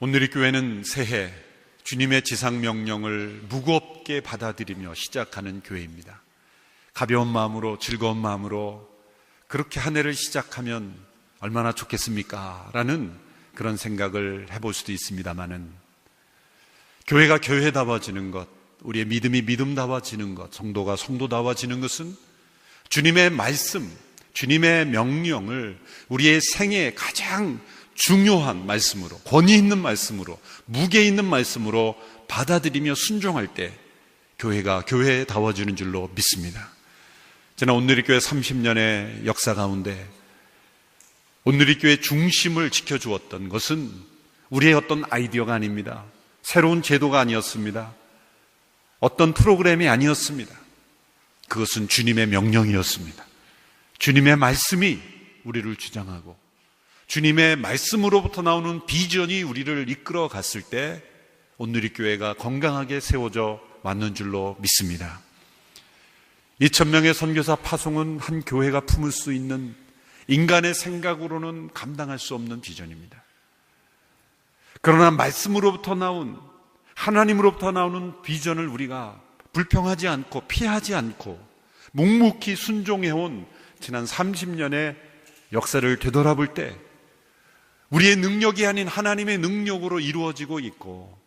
오늘의 교회는 새해 주님의 지상명령을 무겁게 받아들이며 시작하는 교회입니다. 가벼운 마음으로, 즐거운 마음으로 그렇게 한 해를 시작하면 얼마나 좋겠습니까? 라는 그런 생각을 해볼 수도 있습니다만은, 교회가 교회다워지는 것, 우리의 믿음이 믿음다워지는 것, 성도가 성도다워지는 것은 주님의 말씀, 주님의 명령을 우리의 생애의 가장 중요한 말씀으로, 권위 있는 말씀으로, 무게 있는 말씀으로 받아들이며 순종할 때 교회가 교회다워지는 줄로 믿습니다. 저는 오늘의 교회 30년의 역사 가운데 오늘의 교회 중심을 지켜주었던 것은 우리의 어떤 아이디어가 아닙니다. 새로운 제도가 아니었습니다. 어떤 프로그램이 아니었습니다. 그것은 주님의 명령이었습니다. 주님의 말씀이 우리를 주장하고 주님의 말씀으로부터 나오는 비전이 우리를 이끌어 갔을 때 오늘의 교회가 건강하게 세워져 왔는 줄로 믿습니다. 2,000명의 선교사 파송은 한 교회가 품을 수 있는 인간의 생각으로는 감당할 수 없는 비전입니다. 그러나 말씀으로부터 나온, 하나님으로부터 나오는 비전을 우리가 불평하지 않고 피하지 않고 묵묵히 순종해온 지난 30년의 역사를 되돌아볼 때 우리의 능력이 아닌 하나님의 능력으로 이루어지고 있고,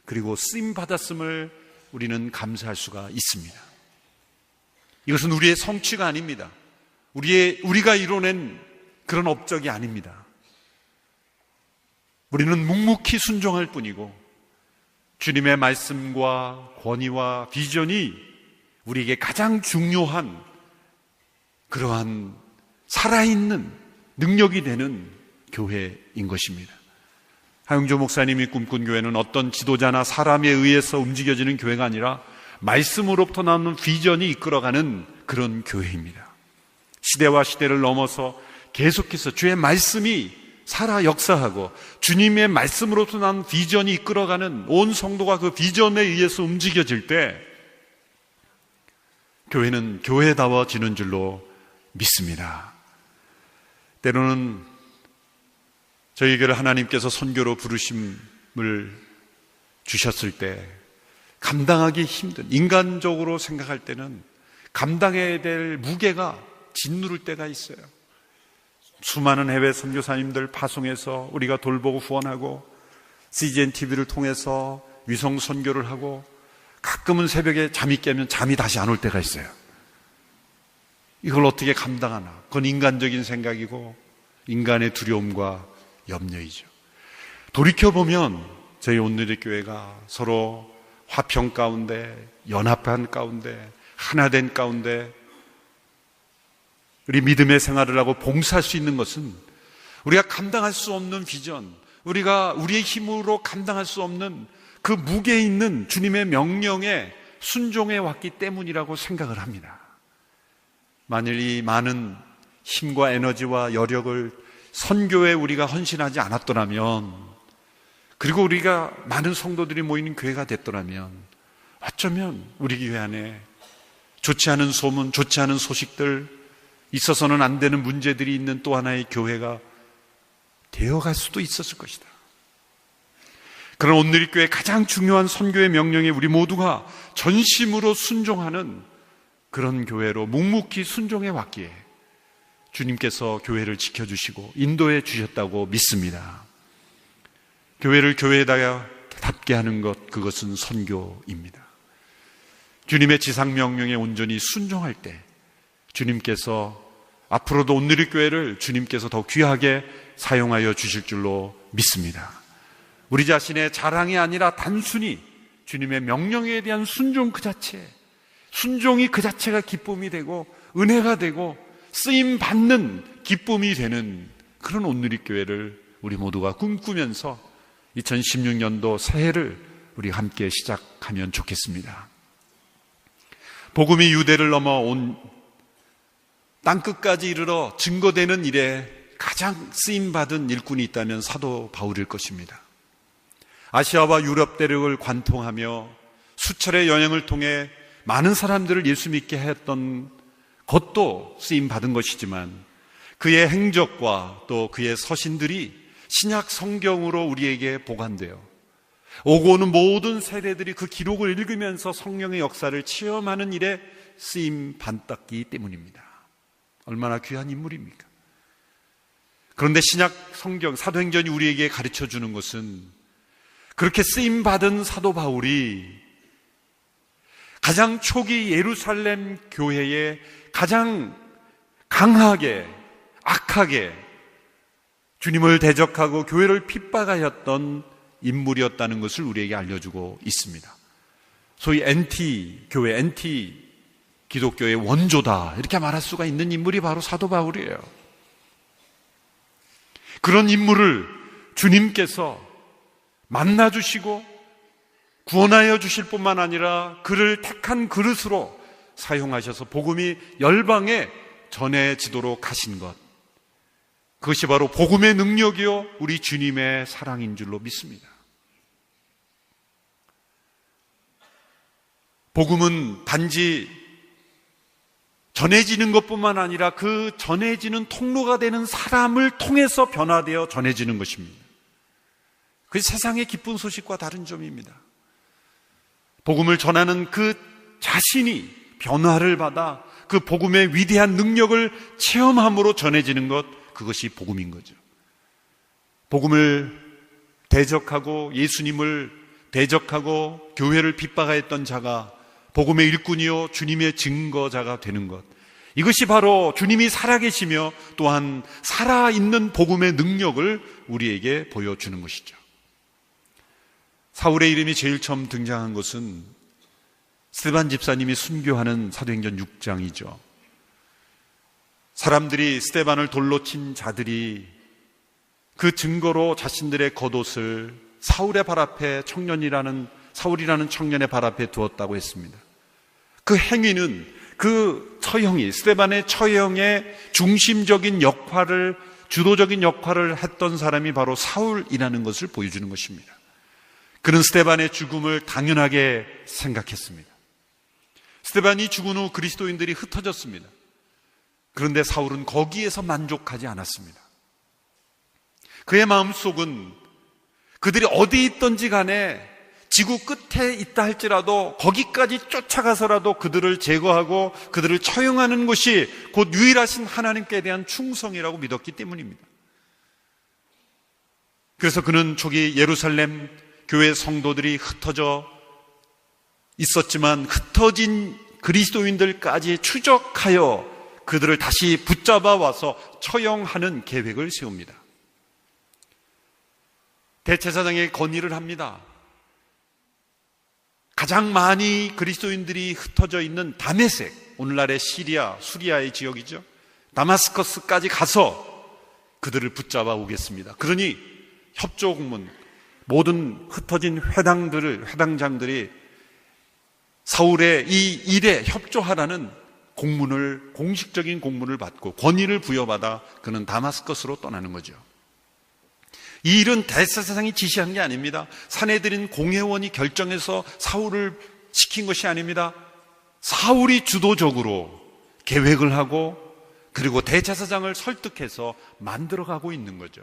그리고 쓰임받았음을 우리는 감사할 수가 있습니다. 이것은 우리의 성취가 아닙니다. 우리가 이뤄낸 그런 업적이 아닙니다. 우리는 묵묵히 순종할 뿐이고 주님의 말씀과 권위와 비전이 우리에게 가장 중요한 그러한 살아있는 능력이 되는 교회인 것입니다. 하용조 목사님이 꿈꾼 교회는 어떤 지도자나 사람에 의해서 움직여지는 교회가 아니라 말씀으로부터 나오는 비전이 이끌어가는 그런 교회입니다. 시대와 시대를 넘어서 계속해서 주의 말씀이 살아 역사하고 주님의 말씀으로부터 나오는 비전이 이끌어가는 온 성도가 그 비전에 의해서 움직여질 때 교회는 교회다워지는 줄로 믿습니다. 때로는 저희에게 하나님께서 선교로 부르심을 주셨을 때 감당하기 힘든, 인간적으로 생각할 때는 감당해야 될 무게가 짓누를 때가 있어요. 수많은 해외 선교사님들 파송해서 우리가 돌보고 후원하고 CGN TV를 통해서 위성 선교를 하고 가끔은 새벽에 잠이 깨면 잠이 다시 안 올 때가 있어요. 이걸 어떻게 감당하나? 그건 인간적인 생각이고 인간의 두려움과 염려이죠. 돌이켜보면 저희 오늘의 교회가 서로 화평 가운데, 연합한 가운데, 하나된 가운데 우리 믿음의 생활을 하고 봉사할 수 있는 것은 우리가 감당할 수 없는 비전, 우리가 우리의 힘으로 감당할 수 없는 그 무게 있는 주님의 명령에 순종해 왔기 때문이라고 생각을 합니다. 만일 이 많은 힘과 에너지와 여력을 선교에 우리가 헌신하지 않았더라면, 그리고 우리가 많은 성도들이 모이는 교회가 됐더라면 어쩌면 우리 교회 안에 좋지 않은 소문, 좋지 않은 소식들, 있어서는 안 되는 문제들이 있는 또 하나의 교회가 되어갈 수도 있었을 것이다. 그런 오늘의 교회 가장 중요한 선교의 명령에 우리 모두가 전심으로 순종하는 그런 교회로 묵묵히 순종해 왔기에 주님께서 교회를 지켜주시고 인도해 주셨다고 믿습니다. 교회를 교회답게 하는 것, 그것은 선교입니다. 주님의 지상명령에 온전히 순종할 때 주님께서 앞으로도 오늘의 교회를 주님께서 더 귀하게 사용하여 주실 줄로 믿습니다. 우리 자신의 자랑이 아니라 단순히 주님의 명령에 대한 순종 그 자체, 순종이 그 자체가 기쁨이 되고 은혜가 되고 쓰임받는 기쁨이 되는 그런 오늘의 교회를 우리 모두가 꿈꾸면서 2016년도 새해를 우리 함께 시작하면 좋겠습니다. 복음이 유대를 넘어 온 땅끝까지 이르러 증거되는 일에 가장 쓰임받은 일꾼이 있다면 사도 바울일 것입니다. 아시아와 유럽 대륙을 관통하며 수차례 여행을 통해 많은 사람들을 예수 믿게 했던 것도 쓰임받은 것이지만 그의 행적과 또 그의 서신들이 신약 성경으로 우리에게 보관돼요. 오고 오는 모든 세대들이 그 기록을 읽으면서 성령의 역사를 체험하는 일에 쓰임 받았기 때문입니다. 얼마나 귀한 인물입니까? 그런데 신약 성경 사도행전이 우리에게 가르쳐 주는 것은 그렇게 쓰임 받은 사도 바울이 가장 초기 예루살렘 교회에 가장 강하게 악하게 주님을 대적하고 교회를 핍박하였던 인물이었다는 것을 우리에게 알려주고 있습니다. 소위 NT 교회, NT 기독교의 원조다 이렇게 말할 수가 있는 인물이 바로 사도 바울이에요. 그런 인물을 주님께서 만나주시고 구원하여 주실 뿐만 아니라 그를 택한 그릇으로 사용하셔서 복음이 열방에 전해지도록 하신 것, 그것이 바로 복음의 능력이요 우리 주님의 사랑인 줄로 믿습니다. 복음은 단지 전해지는 것뿐만 아니라 그 전해지는 통로가 되는 사람을 통해서 변화되어 전해지는 것입니다. 그게 세상의 기쁜 소식과 다른 점입니다. 복음을 전하는 그 자신이 변화를 받아 그 복음의 위대한 능력을 체험함으로 전해지는 것, 그것이 복음인 거죠. 복음을 대적하고 예수님을 대적하고 교회를 핍박하였던 자가 복음의 일꾼이요 주님의 증거자가 되는 것, 이것이 바로 주님이 살아계시며 또한 살아있는 복음의 능력을 우리에게 보여주는 것이죠. 사울의 이름이 제일 처음 등장한 것은 스데반 집사님이 순교하는 사도행전 6장이죠. 사람들이 스데반을 돌로 친 자들이 그 증거로 자신들의 겉옷을 사울의 발 앞에 사울이라는 청년의 발 앞에 두었다고 했습니다. 그 행위는 그 처형이 스데반의 처형의 중심적인 역할을, 주도적인 역할을 했던 사람이 바로 사울이라는 것을 보여주는 것입니다. 그는 스데반의 죽음을 당연하게 생각했습니다. 스데반이 죽은 후 그리스도인들이 흩어졌습니다. 그런데 사울은 거기에서 만족하지 않았습니다. 그의 마음속은 그들이 어디 있든지 간에 지구 끝에 있다 할지라도 거기까지 쫓아가서라도 그들을 제거하고 그들을 처형하는 것이 곧 유일하신 하나님께 대한 충성이라고 믿었기 때문입니다. 그래서 그는 초기 예루살렘 교회 성도들이 흩어져 있었지만 흩어진 그리스도인들까지 추적하여 그들을 다시 붙잡아 와서 처형하는 계획을 세웁니다. 대제사장에게 건의를 합니다. 가장 많이 그리스도인들이 흩어져 있는 다메섹, 오늘날의 시리아, 수리아의 지역이죠. 다마스커스까지 가서 그들을 붙잡아 오겠습니다. 그러니 협조공문, 모든 흩어진 회당장들이 사울의 이 일에 협조하라는 공식적인 공문을 받고 권위를 부여받아 그는 다마스커스로 떠나는 거죠. 이 일은 대제사장이 지시한 게 아닙니다. 산헤드린 공회원이 결정해서 사울을 시킨 것이 아닙니다. 사울이 주도적으로 계획을 하고 그리고 대제사장을 설득해서 만들어가고 있는 거죠.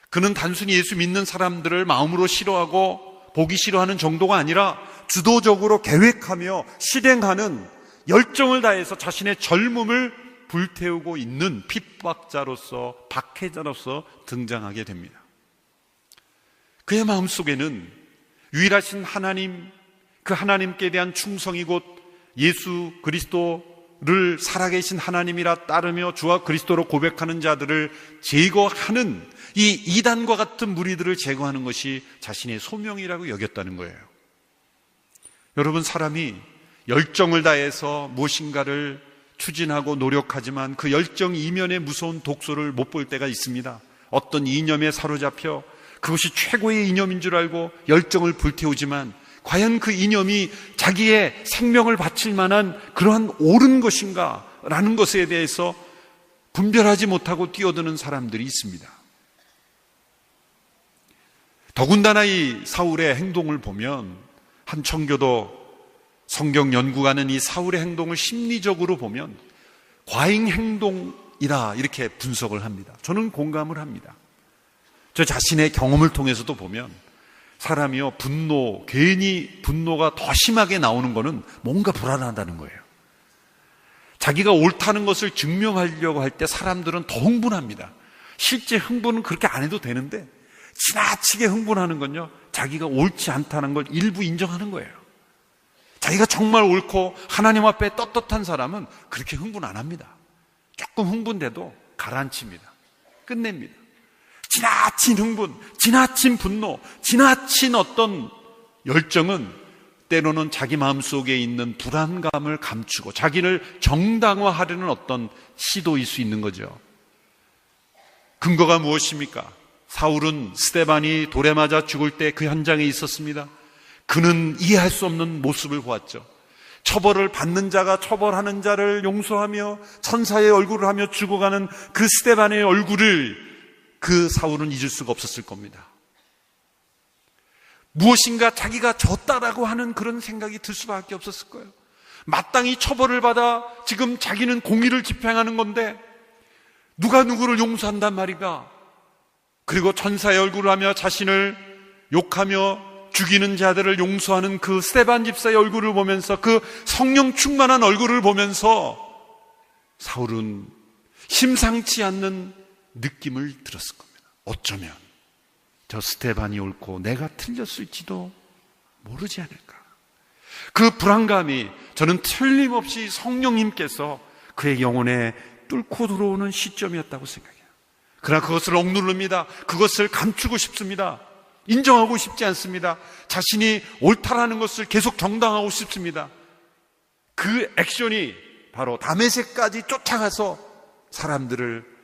그는 단순히 예수 믿는 사람들을 마음으로 싫어하고 보기 싫어하는 정도가 아니라 주도적으로 계획하며 실행하는 열정을 다해서 자신의 젊음을 불태우고 있는 핍박자로서, 박해자로서 등장하게 됩니다. 그의 마음속에는 유일하신 하나님, 그 하나님께 대한 충성이 곧 예수 그리스도를 살아계신 하나님이라 따르며 주와 그리스도로 고백하는 자들을 제거하는 이 이단과 같은 무리들을 제거하는 것이 자신의 소명이라고 여겼다는 거예요. 여러분, 사람이 열정을 다해서 무엇인가를 추진하고 노력하지만 그 열정 이면의 무서운 독소를 못 볼 때가 있습니다. 어떤 이념에 사로잡혀 그것이 최고의 이념인 줄 알고 열정을 불태우지만 과연 그 이념이 자기의 생명을 바칠 만한 그러한 옳은 것인가 라는 것에 대해서 분별하지 못하고 뛰어드는 사람들이 있습니다. 더군다나 이 사울의 행동을 보면 한 청교도 성경 연구가는 이 사울의 행동을 심리적으로 보면 과잉 행동이다 이렇게 분석을 합니다. 저는 공감을 합니다. 저 자신의 경험을 통해서도 보면 사람이요, 괜히 분노가 더 심하게 나오는 거는 뭔가 불안하다는 거예요. 자기가 옳다는 것을 증명하려고 할 때 사람들은 더 흥분합니다. 실제 흥분은 그렇게 안 해도 되는데 지나치게 흥분하는 건요, 자기가 옳지 않다는 걸 일부 인정하는 거예요. 자기가 정말 옳고 하나님 앞에 떳떳한 사람은 그렇게 흥분 안 합니다. 조금 흥분돼도 가라앉힙니다. 끝냅니다. 지나친 흥분, 지나친 분노, 지나친 어떤 열정은 때로는 자기 마음속에 있는 불안감을 감추고 자기를 정당화하려는 어떤 시도일 수 있는 거죠. 근거가 무엇입니까? 사울은 스데반이 돌에 맞아 죽을 때 그 현장에 있었습니다. 그는 이해할 수 없는 모습을 보았죠. 처벌을 받는 자가 처벌하는 자를 용서하며 천사의 얼굴을 하며 죽어가는 그 스데반의 얼굴을 그 사울은 잊을 수가 없었을 겁니다. 무엇인가 자기가 졌다라고 하는 그런 생각이 들 수밖에 없었을 거예요. 마땅히 처벌을 받아 지금 자기는 공의를 집행하는 건데 누가 누구를 용서한단 말이가. 그리고 천사의 얼굴을 하며 자신을 욕하며 죽이는 자들을 용서하는 그 스데반 집사의 얼굴을 보면서, 그 성령 충만한 얼굴을 보면서 사울은 심상치 않는 느낌을 들었을 겁니다. 어쩌면 저 스데반이 옳고 내가 틀렸을지도 모르지 않을까. 그 불안감이 저는 틀림없이 성령님께서 그의 영혼에 뚫고 들어오는 시점이었다고 생각해요. 그러나 그것을 억누릅니다. 그것을 감추고 싶습니다. 인정하고 싶지 않습니다. 자신이 옳다라는 것을 계속 정당하고 싶습니다. 그 액션이 바로 다메섹까지 쫓아가서 사람들을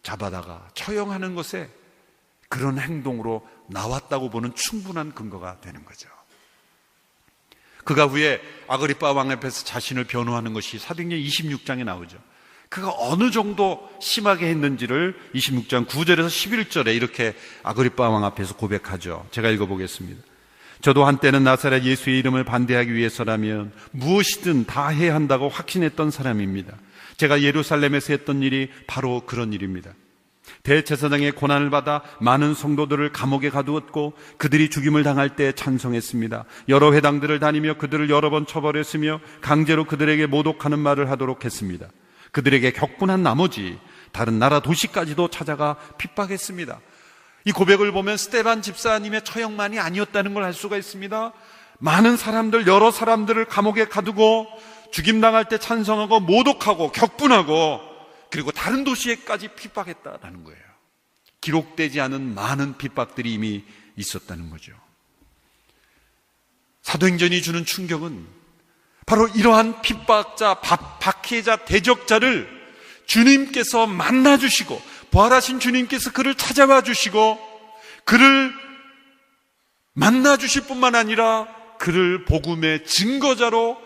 잡아다가 처형하는 것에 그런 행동으로 나왔다고 보는 충분한 근거가 되는 거죠. 그가 후에 아그리빠 왕 앞에서 자신을 변호하는 것이 사도행전 26장에 나오죠. 그가 어느 정도 심하게 했는지를 26장 9절에서 11절에 이렇게 아그리빠 왕 앞에서 고백하죠. 제가 읽어보겠습니다. 저도 한때는 나사렛 예수의 이름을 반대하기 위해서라면 무엇이든 다 해야 한다고 확신했던 사람입니다. 제가 예루살렘에서 했던 일이 바로 그런 일입니다. 대제사장의 고난을 받아 많은 성도들을 감옥에 가두었고 그들이 죽임을 당할 때 찬송했습니다. 여러 회당들을 다니며 그들을 여러 번 처벌했으며 강제로 그들에게 모독하는 말을 하도록 했습니다. 그들에게 격분한 나머지 다른 나라 도시까지도 찾아가 핍박했습니다. 이 고백을 보면 스데반 집사님의 처형만이 아니었다는 걸 알 수가 있습니다. 많은 사람들, 여러 사람들을 감옥에 가두고 죽임당할 때 찬성하고 모독하고 격분하고 그리고 다른 도시에까지 핍박했다는 거예요. 기록되지 않은 많은 핍박들이 이미 있었다는 거죠. 사도행전이 주는 충격은 바로 이러한 핍박자, 박해자, 대적자를 주님께서 만나주시고 부활하신 주님께서 그를 찾아와 주시고 그를 만나주실 뿐만 아니라 그를 복음의 증거자로,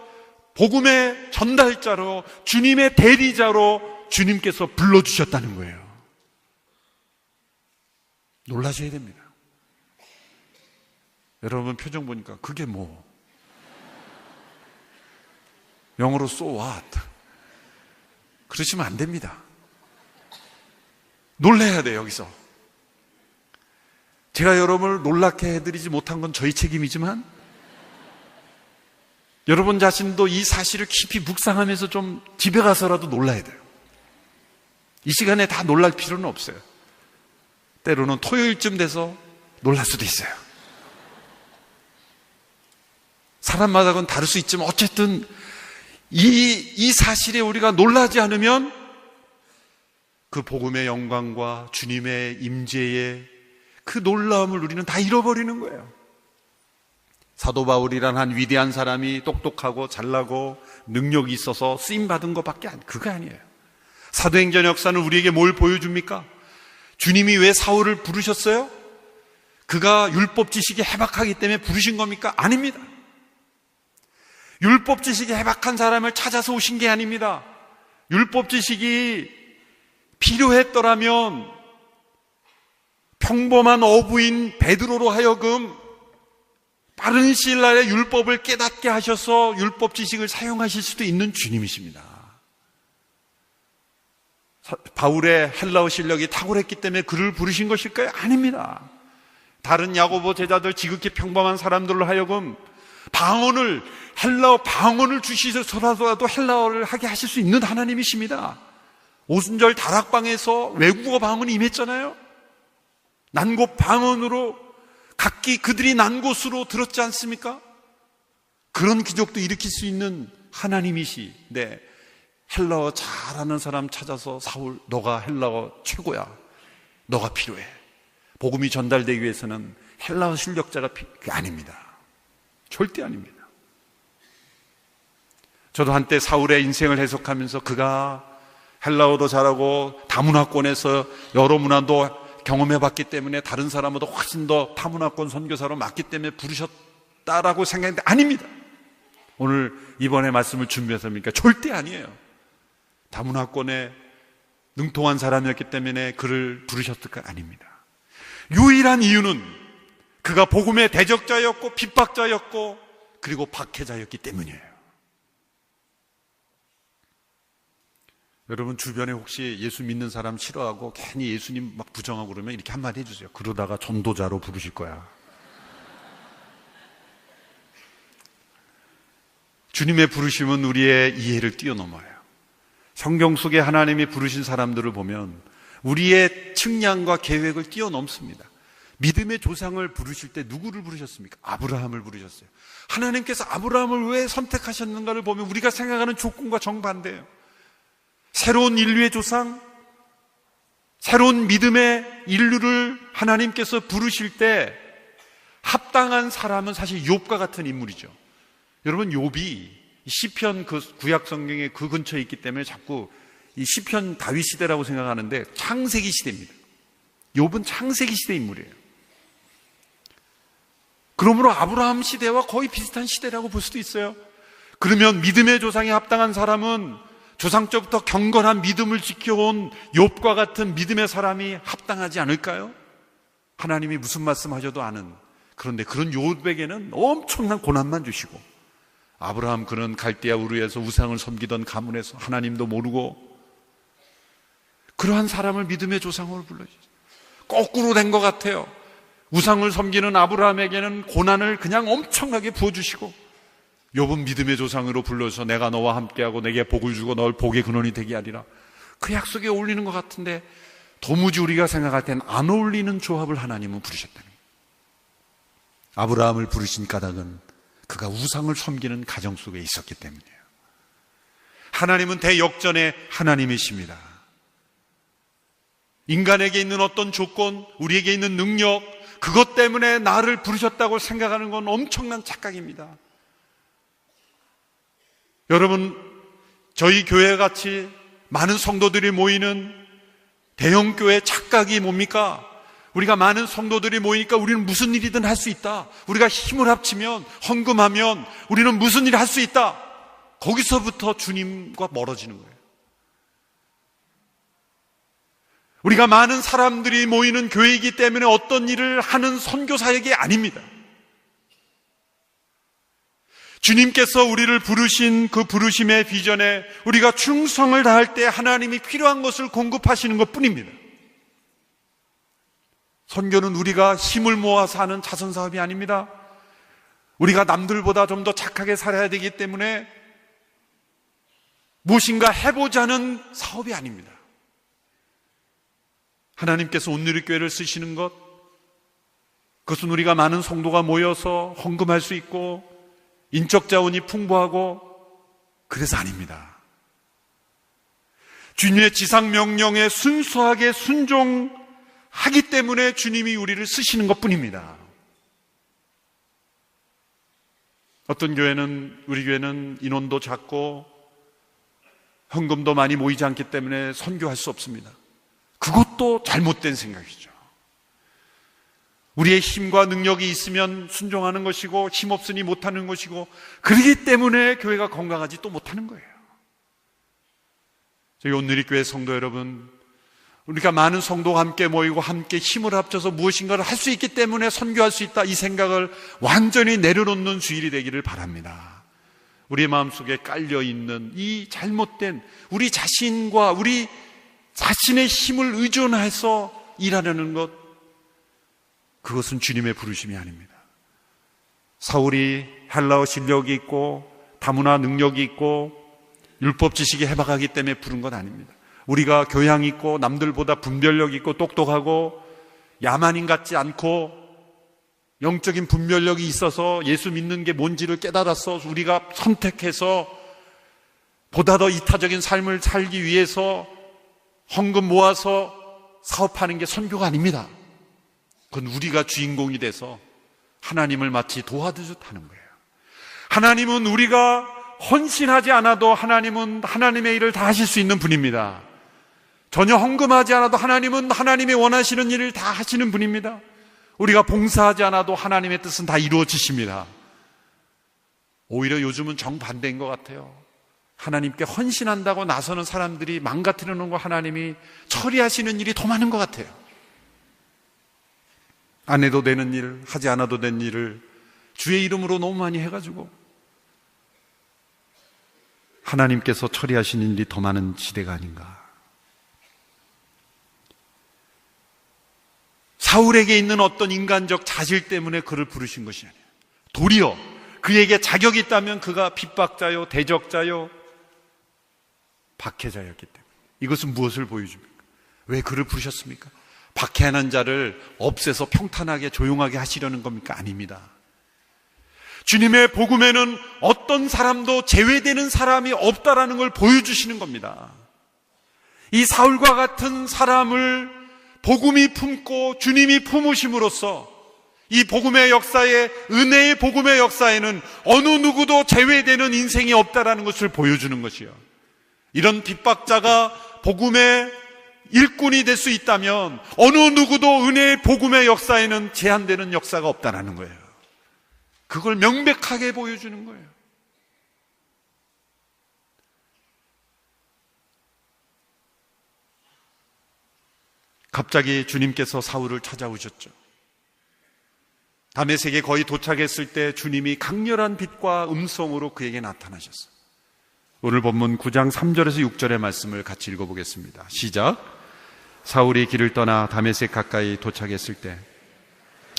복음의 전달자로, 주님의 대리자로 주님께서 불러주셨다는 거예요. 놀라셔야 됩니다. 여러분 표정 보니까 그게 뭐 영어로 so what 그러시면 안 됩니다. 놀라야 돼요. 여기서 제가 여러분을 놀랍게 해드리지 못한 건 저희 책임이지만 여러분 자신도 이 사실을 깊이 묵상하면서 좀 집에 가서라도 놀라야 돼요. 이 시간에 다 놀랄 필요는 없어요. 때로는 토요일쯤 돼서 놀랄 수도 있어요. 사람마다 그건 다를 수 있지만 어쨌든 이 사실에 우리가 놀라지 않으면 그 복음의 영광과 주님의 임재의 그 놀라움을 우리는 다 잃어버리는 거예요. 사도 바울이란 한 위대한 사람이 똑똑하고 잘나고 능력이 있어서 쓰임받은 것밖에 그거 아니에요. 사도행전 역사는 우리에게 뭘 보여줍니까? 주님이 왜 사울을 부르셨어요? 그가 율법 지식이 해박하기 때문에 부르신 겁니까? 아닙니다. 율법 지식이 해박한 사람을 찾아서 오신 게 아닙니다. 율법 지식이 필요했더라면 평범한 어부인 베드로로 하여금 빠른 시일 내에 율법을 깨닫게 하셔서 율법 지식을 사용하실 수도 있는 주님이십니다. 바울의 헬라어 실력이 탁월했기 때문에 그를 부르신 것일까요? 아닙니다. 다른 야고보 제자들 지극히 평범한 사람들로 하여금 헬라어 방언을 주시서라도 헬라어를 하게 하실 수 있는 하나님이십니다. 오순절 다락방에서 외국어 방언이 임했잖아요. 난 곳 방언으로 각기 그들이 난 곳으로 들었지 않습니까? 그런 기적도 일으킬 수 있는 하나님이시네. 헬라어 잘하는 사람 찾아서 사울, 너가 헬라어 최고야. 너가 필요해. 복음이 전달되기 위해서는 헬라어 실력자가 그게 아닙니다. 절대 아닙니다. 저도 한때 사울의 인생을 해석하면서 그가 헬라어도 잘하고 다문화권에서 여러 문화도 경험해봤기 때문에 다른 사람보다 훨씬 더 다문화권 선교사로 맞기 때문에 부르셨다라고 생각했는데 아닙니다. 오늘 이번에 말씀을 준비해서 보니까 절대 아니에요. 다문화권에 능통한 사람이었기 때문에 그를 부르셨을까? 아닙니다. 유일한 이유는 그가 복음의 대적자였고 핍박자였고 그리고 박해자였기 때문이에요. 여러분 주변에 혹시 예수 믿는 사람 싫어하고 괜히 예수님 막 부정하고 그러면 이렇게 한마디 해주세요. 그러다가 전도자로 부르실 거야. 주님의 부르심은 우리의 이해를 뛰어넘어요. 성경 속에 하나님이 부르신 사람들을 보면 우리의 측량과 계획을 뛰어넘습니다. 믿음의 조상을 부르실 때 누구를 부르셨습니까? 아브라함을 부르셨어요. 하나님께서 아브라함을 왜 선택하셨는가를 보면 우리가 생각하는 조건과 정반대예요. 새로운 인류의 조상, 새로운 믿음의 인류를 하나님께서 부르실 때 합당한 사람은 사실 욥과 같은 인물이죠. 여러분 욥이 시편 그 구약 성경에 그 근처에 있기 때문에 자꾸 이 시편 다윗 시대라고 생각하는데 창세기 시대입니다. 욥은 창세기 시대 인물이에요. 그러므로 아브라함 시대와 거의 비슷한 시대라고 볼 수도 있어요. 그러면 믿음의 조상에 합당한 사람은 조상 때부터 경건한 믿음을 지켜온 욥과 같은 믿음의 사람이 합당하지 않을까요? 하나님이 무슨 말씀하셔도 아는. 그런데 그런 욥에게는 엄청난 고난만 주시고 아브라함 그는 갈대아 우르에서 우상을 섬기던 가문에서 하나님도 모르고 그러한 사람을 믿음의 조상으로 불러주셨어요. 거꾸로 된 것 같아요. 우상을 섬기는 아브라함에게는 고난을 그냥 엄청나게 부어주시고 욥은 믿음의 조상으로 불러서 내가 너와 함께하고 내게 복을 주고 널 복의 근원이 되게 하리라. 그 약속에 어울리는 것 같은데 도무지 우리가 생각할 땐 안 어울리는 조합을 하나님은 부르셨다는 거예요. 아브라함을 부르신 까닭은 그가 우상을 섬기는 가정 속에 있었기 때문이에요. 하나님은 대역전의 하나님이십니다. 인간에게 있는 어떤 조건, 우리에게 있는 능력, 그것 때문에 나를 부르셨다고 생각하는 건 엄청난 착각입니다. 여러분, 저희 교회같이 많은 성도들이 모이는 대형교회 착각이 뭡니까? 우리가 많은 성도들이 모이니까 우리는 무슨 일이든 할 수 있다. 우리가 힘을 합치면, 헌금하면 우리는 무슨 일을 할 수 있다. 거기서부터 주님과 멀어지는 거예요. 우리가 많은 사람들이 모이는 교회이기 때문에 어떤 일을 하는 선교사에게 아닙니다. 주님께서 우리를 부르신 그 부르심의 비전에 우리가 충성을 다할 때 하나님이 필요한 것을 공급하시는 것 뿐입니다. 선교는 우리가 힘을 모아서 하는 자선사업이 아닙니다. 우리가 남들보다 좀 더 착하게 살아야 되기 때문에 무엇인가 해보자는 사업이 아닙니다. 하나님께서 온누리교회를 쓰시는 것, 그것은 우리가 많은 성도가 모여서 헌금할 수 있고 인적 자원이 풍부하고 그래서 아닙니다. 주님의 지상 명령에 순수하게 순종하기 때문에 주님이 우리를 쓰시는 것뿐입니다. 어떤 교회는, 우리 교회는 인원도 작고 헌금도 많이 모이지 않기 때문에 선교할 수 없습니다. 그것도 잘못된 생각이죠. 우리의 힘과 능력이 있으면 순종하는 것이고 힘없으니 못하는 것이고 그렇기 때문에 교회가 건강하지 또 못하는 거예요. 저희 온누리교회 성도 여러분, 우리가 많은 성도가 함께 모이고 함께 힘을 합쳐서 무엇인가를 할 수 있기 때문에 선교할 수 있다, 이 생각을 완전히 내려놓는 주일이 되기를 바랍니다. 우리의 마음속에 깔려있는 이 잘못된 우리 자신과 우리 자신의 힘을 의존해서 일하려는 것, 그것은 주님의 부르심이 아닙니다. 사울이 헬라어 실력이 있고 다문화 능력이 있고 율법 지식이 해박하기 때문에 부른 것 아닙니다. 우리가 교양 있고 남들보다 분별력 있고 똑똑하고 야만인 같지 않고 영적인 분별력이 있어서 예수 믿는 게 뭔지를 깨달아서 우리가 선택해서 보다 더 이타적인 삶을 살기 위해서 헌금 모아서 사업하는 게 선교가 아닙니다. 그건 우리가 주인공이 돼서 하나님을 마치 도와주듯 하는 거예요. 하나님은 우리가 헌신하지 않아도 하나님은 하나님의 일을 다 하실 수 있는 분입니다. 전혀 헌금하지 않아도 하나님은 하나님이 원하시는 일을 다 하시는 분입니다. 우리가 봉사하지 않아도 하나님의 뜻은 다 이루어지십니다. 오히려 요즘은 정반대인 것 같아요. 하나님께 헌신한다고 나서는 사람들이 망가뜨리는 거 하나님이 처리하시는 일이 더 많은 것 같아요. 안 해도 되는 일, 하지 않아도 되는 일을 주의 이름으로 너무 많이 해가지고 하나님께서 처리하시는 일이 더 많은 시대가 아닌가. 사울에게 있는 어떤 인간적 자질 때문에 그를 부르신 것이 아니에요. 도리어 그에게 자격이 있다면 그가 핍박자요, 대적자요, 박해자였기 때문에. 이것은 무엇을 보여줍니까? 왜 그를 부르셨습니까? 박해하는 자를 없애서 평탄하게 조용하게 하시려는 겁니까? 아닙니다. 주님의 복음에는 어떤 사람도 제외되는 사람이 없다라는 걸 보여주시는 겁니다. 이 사울과 같은 사람을 복음이 품고 주님이 품으심으로써 이 복음의 역사에, 은혜의 복음의 역사에는 어느 누구도 제외되는 인생이 없다라는 것을 보여주는 것이요. 이런 핍박자가 복음의 일꾼이 될 수 있다면 어느 누구도 은혜의 복음의 역사에는 제한되는 역사가 없다라는 거예요. 그걸 명백하게 보여주는 거예요. 갑자기 주님께서 사울을 찾아오셨죠. 다메섹에 거의 도착했을 때 주님이 강렬한 빛과 음성으로 그에게 나타나셨어요. 오늘 본문 9장 3절에서 6절의 말씀을 같이 읽어보겠습니다. 시작. 사울이 길을 떠나 다메섹 가까이 도착했을 때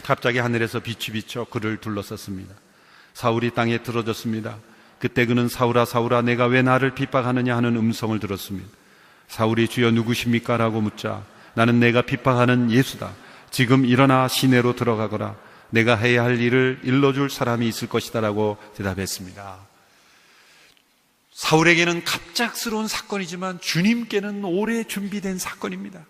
갑자기 하늘에서 빛이 비쳐 그를 둘러쌌습니다. 사울이 땅에 들어졌습니다. 그때 그는 사울아 사울아 내가 왜 나를 핍박하느냐 하는 음성을 들었습니다. 사울이 주여 누구십니까? 라고 묻자 나는 내가 핍박하는 예수다. 지금 일어나 시내로 들어가거라. 내가 해야 할 일을 일러줄 사람이 있을 것이다 라고 대답했습니다. 사울에게는 갑작스러운 사건이지만 주님께는 오래 준비된 사건입니다.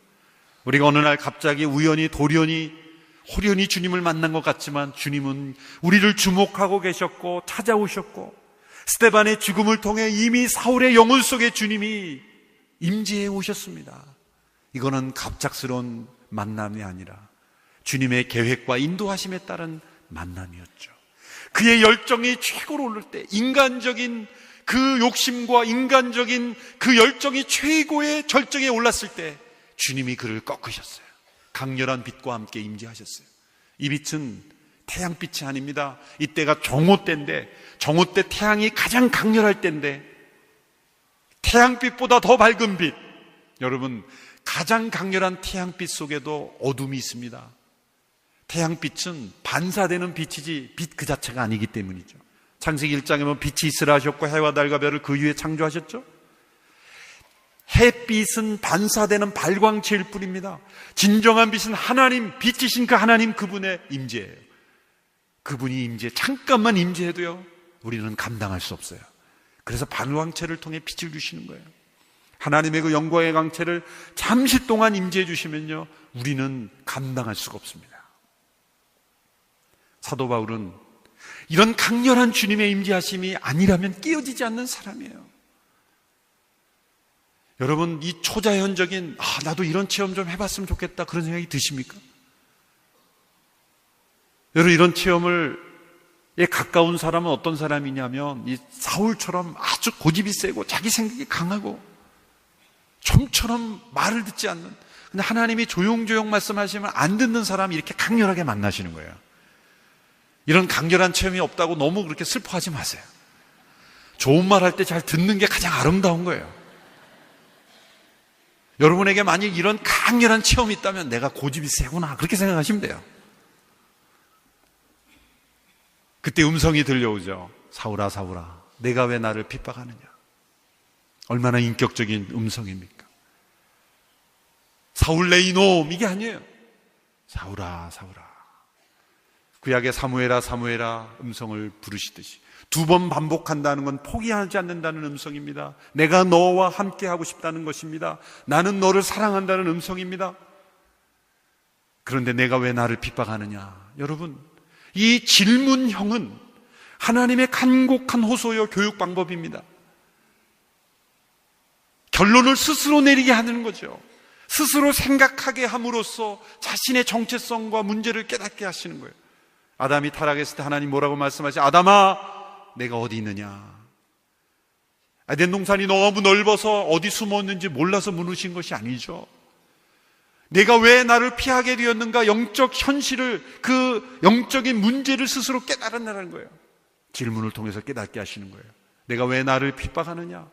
우리가 어느 날 갑자기 우연히 호련히 주님을 만난 것 같지만 주님은 우리를 주목하고 계셨고 찾아오셨고 스데반의 죽음을 통해 이미 사울의 영혼 속에 주님이 임재해 오셨습니다. 이거는 갑작스러운 만남이 아니라 주님의 계획과 인도하심에 따른 만남이었죠. 그의 열정이 최고로 오를 때, 인간적인 그 욕심과 인간적인 그 열정이 최고의 절정에 올랐을 때 주님이 그를 꺾으셨어요. 강렬한 빛과 함께 임재하셨어요. 이 빛은 태양빛이 아닙니다. 이때가 정오 때인데, 정오 때 태양이 가장 강렬할 때인데 태양빛보다 더 밝은 빛. 여러분, 가장 강렬한 태양빛 속에도 어둠이 있습니다. 태양빛은 반사되는 빛이지 빛 그 자체가 아니기 때문이죠. 창세기 1장에 보면 빛이 있으라 하셨고 해와 달과 별을 그 위에 창조하셨죠. 햇빛은 반사되는 발광체일 뿐입니다. 진정한 빛은 하나님, 빛이신 그 하나님 그분의 임재예요. 그분이 잠깐만 임재해도요 우리는 감당할 수 없어요. 그래서 발광체를 통해 빛을 주시는 거예요. 하나님의 그 영광의 광채를 잠시 동안 임재해 주시면요 우리는 감당할 수가 없습니다. 사도 바울은 이런 강렬한 주님의 임재하심이 아니라면 깨어지지 않는 사람이에요. 여러분, 이 초자연적인 나도 이런 체험 좀 해봤으면 좋겠다 그런 생각이 드십니까? 여러분, 이런 체험에 가까운 사람은 어떤 사람이냐면 이 사울처럼 아주 고집이 세고 자기 생각이 강하고 좀처럼 말을 듣지 않는, 근데 하나님이 조용조용 말씀하시면 안 듣는 사람이 이렇게 강렬하게 만나시는 거예요. 이런 강렬한 체험이 없다고 너무 그렇게 슬퍼하지 마세요. 좋은 말 할 때 잘 듣는 게 가장 아름다운 거예요. 여러분에게 만약 이런 강렬한 체험이 있다면 내가 고집이 세구나, 그렇게 생각하시면 돼요. 그때 음성이 들려오죠. 사울아, 사울아, 내가 왜 나를 핍박하느냐. 얼마나 인격적인 음성입니까? 사울 내 이놈, 이게 아니에요. 사울아, 사울아. 구약의 사무엘아, 사무엘아 음성을 부르시듯이 2번 반복한다는 건 포기하지 않는다는 음성입니다. 내가 너와 함께 하고 싶다는 것입니다. 나는 너를 사랑한다는 음성입니다. 그런데 내가 왜 나를 핍박하느냐. 여러분, 이 질문형은 하나님의 간곡한 호소요 교육 방법입니다. 결론을 스스로 내리게 하는 거죠. 스스로 생각하게 함으로써 자신의 정체성과 문제를 깨닫게 하시는 거예요. 아담이 타락했을 때 하나님 뭐라고 말씀하시죠? 아담아, 내가 어디 있느냐. 에덴 동산이 너무 넓어서 어디 숨었는지 몰라서 물으신 것이 아니죠. 내가 왜 나를 피하게 되었는가, 영적 현실을, 그 영적인 문제를 스스로 깨달아내라는 거예요. 질문을 통해서 깨닫게 하시는 거예요. 내가 왜 나를 핍박하느냐.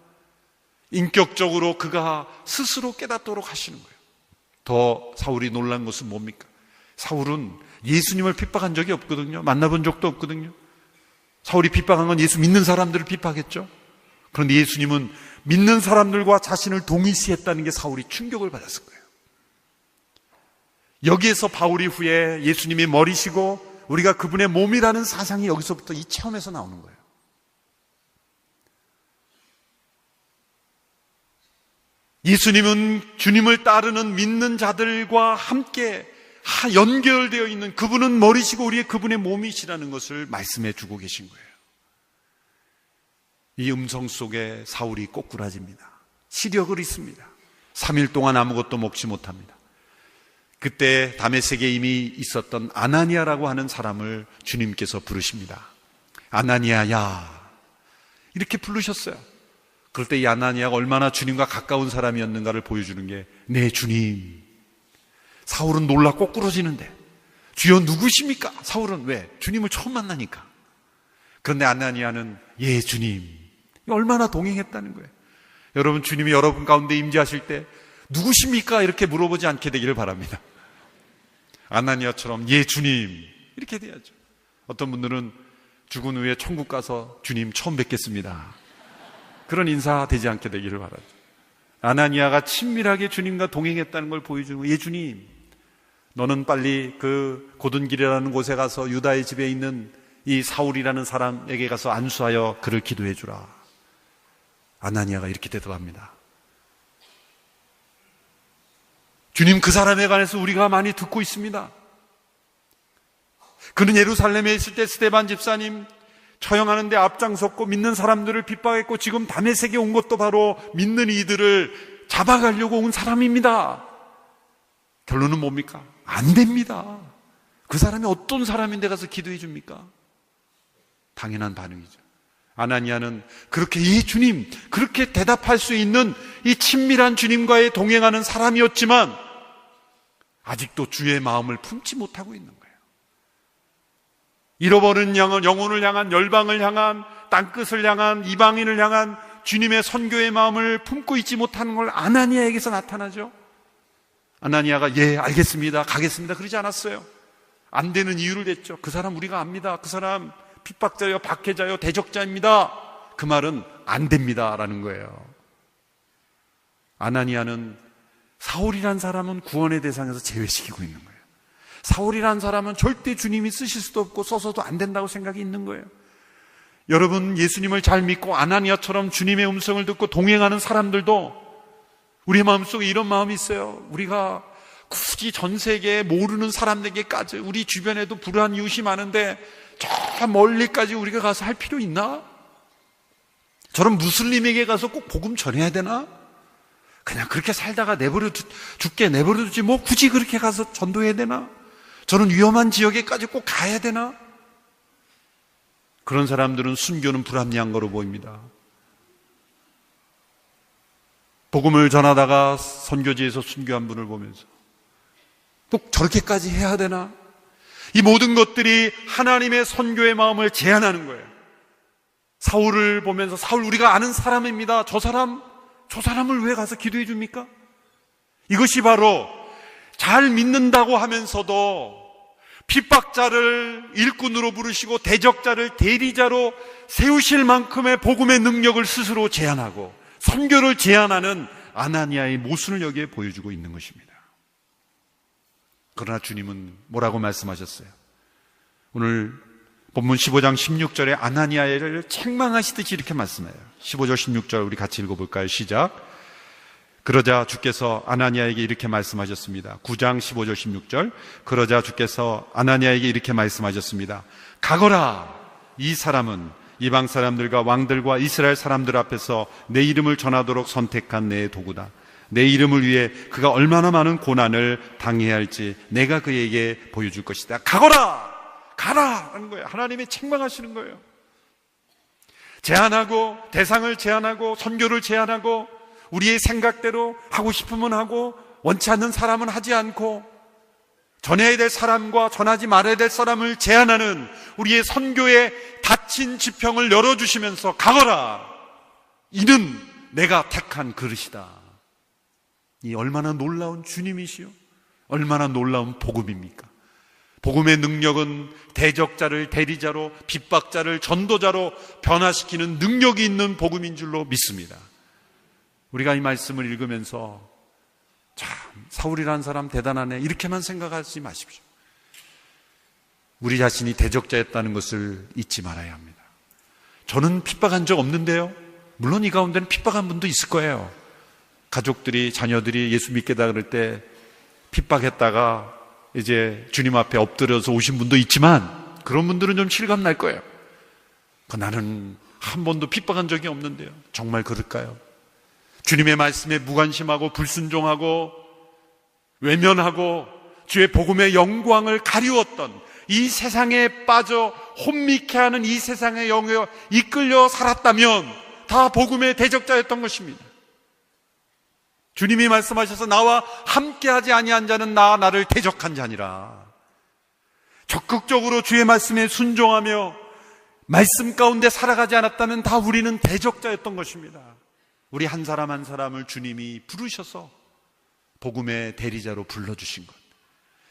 인격적으로 그가 스스로 깨닫도록 하시는 거예요. 더 사울이 놀란 것은 뭡니까? 사울은 예수님을 핍박한 적이 없거든요. 만나본 적도 없거든요. 사울이 핍박한 건 예수 믿는 사람들을 핍박했죠. 그런데 예수님은 믿는 사람들과 자신을 동일시했다는 게 사울이 충격을 받았을 거예요. 여기에서 바울이 후에 예수님이 머리시고 우리가 그분의 몸이라는 사상이 여기서부터 이 체험에서 나오는 거예요. 예수님은 주님을 따르는 믿는 자들과 함께 연결되어 있는, 그분은 머리시고 우리의 그분의 몸이시라는 것을 말씀해 주고 계신 거예요. 이 음성 속에 사울이 꼬꾸라집니다. 시력을 잃습니다. 3일 동안 아무것도 먹지 못합니다. 그때 다메섹에 이미 있었던 아나니아라고 하는 사람을 주님께서 부르십니다. 아나니아야, 이렇게 부르셨어요. 그럴 때 이 아나니아가 얼마나 주님과 가까운 사람이었는가를 보여주는 게, 네 주님. 사울은 놀라 꼬꾸러지는데, 주여 누구십니까? 사울은 왜? 주님을 처음 만나니까. 그런데 아나니아는 예 주님. 얼마나 동행했다는 거예요. 여러분, 주님이 여러분 가운데 임재하실 때 누구십니까? 이렇게 물어보지 않게 되기를 바랍니다. 아나니아처럼 예 주님 이렇게 돼야죠. 어떤 분들은 죽은 후에 천국 가서 주님 처음 뵙겠습니다, 그런 인사 되지 않게 되기를 바라죠. 아나니아가 친밀하게 주님과 동행했다는 걸 보여주고, 예 주님, 너는 빨리 그 고든 길이라는 곳에 가서 유다의 집에 있는 이 사울이라는 사람에게 가서 안수하여 그를 기도해 주라. 아나니아가 이렇게 대답합니다. 주님, 그 사람에 관해서 우리가 많이 듣고 있습니다. 그는 예루살렘에 있을 때 스데반 집사님 처형하는데 앞장섰고 믿는 사람들을 핍박했고, 지금 다메섹에 온 것도 바로 믿는 이들을 잡아가려고 온 사람입니다. 결론은 뭡니까? 안 됩니다. 그 사람이 어떤 사람인데 가서 기도해 줍니까? 당연한 반응이죠. 아나니아는 그렇게 예 주님, 그렇게 대답할 수 있는 이 친밀한 주님과의 동행하는 사람이었지만 아직도 주의 마음을 품지 못하고 있는 거예요. 잃어버린 영혼을 향한, 열방을 향한, 땅끝을 향한, 이방인을 향한 주님의 선교의 마음을 품고 있지 못하는 걸 아나니아에게서 나타나죠. 아나니아가 예 알겠습니다, 가겠습니다 그러지 않았어요. 안 되는 이유를 댔죠. 그 사람 우리가 압니다. 그 사람 핍박자요, 박해자요, 대적자입니다. 그 말은 안 됩니다 라는 거예요. 아나니아는 사울이란 사람은 구원의 대상에서 제외시키고 있는 거예요. 사울이란 사람은 절대 주님이 쓰실 수도 없고 써서도 안 된다고 생각이 있는 거예요. 여러분, 예수님을 잘 믿고 아나니아처럼 주님의 음성을 듣고 동행하는 사람들도 우리 마음속에 이런 마음이 있어요. 우리가 굳이 전 세계에 모르는 사람에게까지, 우리 주변에도 불우한 이웃이 많은데 저 멀리까지 우리가 가서 할 필요 있나? 저런 무슬림에게 가서 꼭 복음 전해야 되나? 그냥 그렇게 살다가 죽게 내버려두지 뭐 굳이 그렇게 가서 전도해야 되나? 저는 위험한 지역에까지 꼭 가야 되나? 그런 사람들은 순교는 불합리한 거로 보입니다. 복음을 전하다가 선교지에서 순교한 분을 보면서 또 저렇게까지 해야 되나? 이 모든 것들이 하나님의 선교의 마음을 제한하는 거예요. 사울을 보면서 사울 우리가 아는 사람입니다. 저 사람을 왜 가서 기도해 줍니까? 이것이 바로 잘 믿는다고 하면서도 핍박자를 일꾼으로 부르시고 대적자를 대리자로 세우실 만큼의 복음의 능력을 스스로 제안하고 선교를 제안하는 아나니아의 모순을 여기에 보여주고 있는 것입니다. 그러나 주님은 뭐라고 말씀하셨어요? 오늘 본문 15장 16절에 아나니아를 책망하시듯이 이렇게 말씀해요. 15절 16절 우리 같이 읽어볼까요? 시작. 그러자 주께서 아나니아에게 이렇게 말씀하셨습니다. 9장 15절 16절. 그러자 주께서 아나니아에게 이렇게 말씀하셨습니다. 가거라. 이 사람은 이방 사람들과 왕들과 이스라엘 사람들 앞에서 내 이름을 전하도록 선택한 내 도구다. 내 이름을 위해 그가 얼마나 많은 고난을 당해야 할지 내가 그에게 보여줄 것이다. 가거라. 가라 하는 거예요. 하나님이 책망하시는 거예요. 제안하고 대상을 제안하고 선교를 제안하고 우리의 생각대로 하고 싶으면 하고 원치 않는 사람은 하지 않고 전해야 될 사람과 전하지 말아야 될 사람을 제안하는 우리의 선교의 닫힌 지평을 열어주시면서 가거라. 이는 내가 택한 그릇이다. 이 얼마나 놀라운 주님이시요, 얼마나 놀라운 복음입니까? 복음의 능력은 대적자를 대리자로, 핍박자를 전도자로 변화시키는 능력이 있는 복음인 줄로 믿습니다. 우리가 이 말씀을 읽으면서 참 사울이라는 사람 대단하네 이렇게만 생각하지 마십시오. 우리 자신이 대적자였다는 것을 잊지 말아야 합니다. 저는 핍박한 적 없는데요. 물론 이 가운데는 핍박한 분도 있을 거예요. 가족들이, 자녀들이 예수 믿겠다 그럴 때 핍박했다가 이제 주님 앞에 엎드려서 오신 분도 있지만 그런 분들은 좀 실감 날 거예요. 나는 한 번도 핍박한 적이 없는데요. 정말 그럴까요? 주님의 말씀에 무관심하고 불순종하고 외면하고 주의 복음의 영광을 가리웠던, 이 세상에 빠져 혼미케 하는 이 세상의 영에 이끌려 살았다면 다 복음의 대적자였던 것입니다. 주님이 말씀하셔서 나와 함께하지 아니한 자는 나를 대적한 자니라. 적극적으로 주의 말씀에 순종하며 말씀 가운데 살아가지 않았다면 다 우리는 대적자였던 것입니다. 우리 한 사람 한 사람을 주님이 부르셔서 복음의 대리자로 불러주신 것,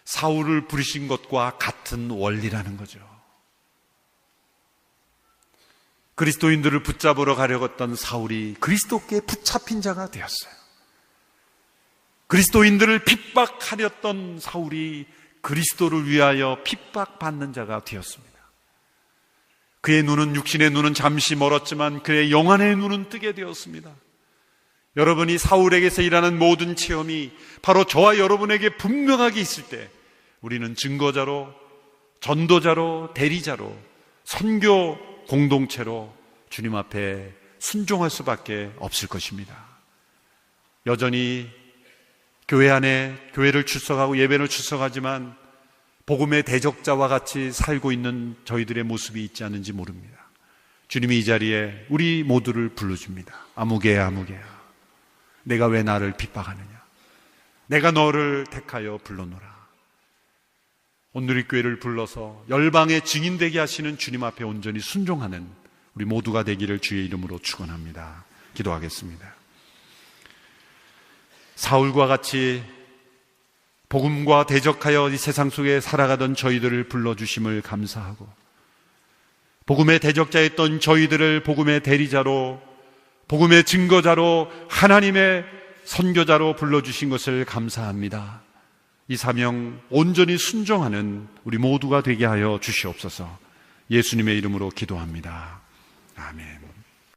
사울을 부르신 것과 같은 원리라는 거죠. 그리스도인들을 붙잡으러 가려고 했던 사울이 그리스도께 붙잡힌 자가 되었어요. 그리스도인들을 핍박하렸던 사울이 그리스도를 위하여 핍박받는 자가 되었습니다. 그의 눈은, 육신의 눈은 잠시 멀었지만 그의 영안의 눈은 뜨게 되었습니다. 여러분이 사울에게서 일하는 모든 체험이 바로 저와 여러분에게 분명하게 있을 때 우리는 증거자로, 전도자로, 대리자로, 선교 공동체로 주님 앞에 순종할 수밖에 없을 것입니다. 여전히 교회 안에 교회를 출석하고 예배를 출석하지만 복음의 대적자와 같이 살고 있는 저희들의 모습이 있지 않은지 모릅니다. 주님이 이 자리에 우리 모두를 불러줍니다. 아무개야 아무개야, 내가 왜 나를 핍박하느냐, 내가 너를 택하여 불러노라. 온누리교회를 불러서 열방의 증인되게 하시는 주님 앞에 온전히 순종하는 우리 모두가 되기를 주의 이름으로 축원합니다. 기도하겠습니다. 사울과 같이 복음과 대적하여 이 세상 속에 살아가던 저희들을 불러주심을 감사하고, 복음의 대적자였던 저희들을 복음의 대리자로, 복음의 증거자로, 하나님의 선교자로 불러주신 것을 감사합니다. 이 사명 온전히 순종하는 우리 모두가 되게 하여 주시옵소서. 예수님의 이름으로 기도합니다. 아멘.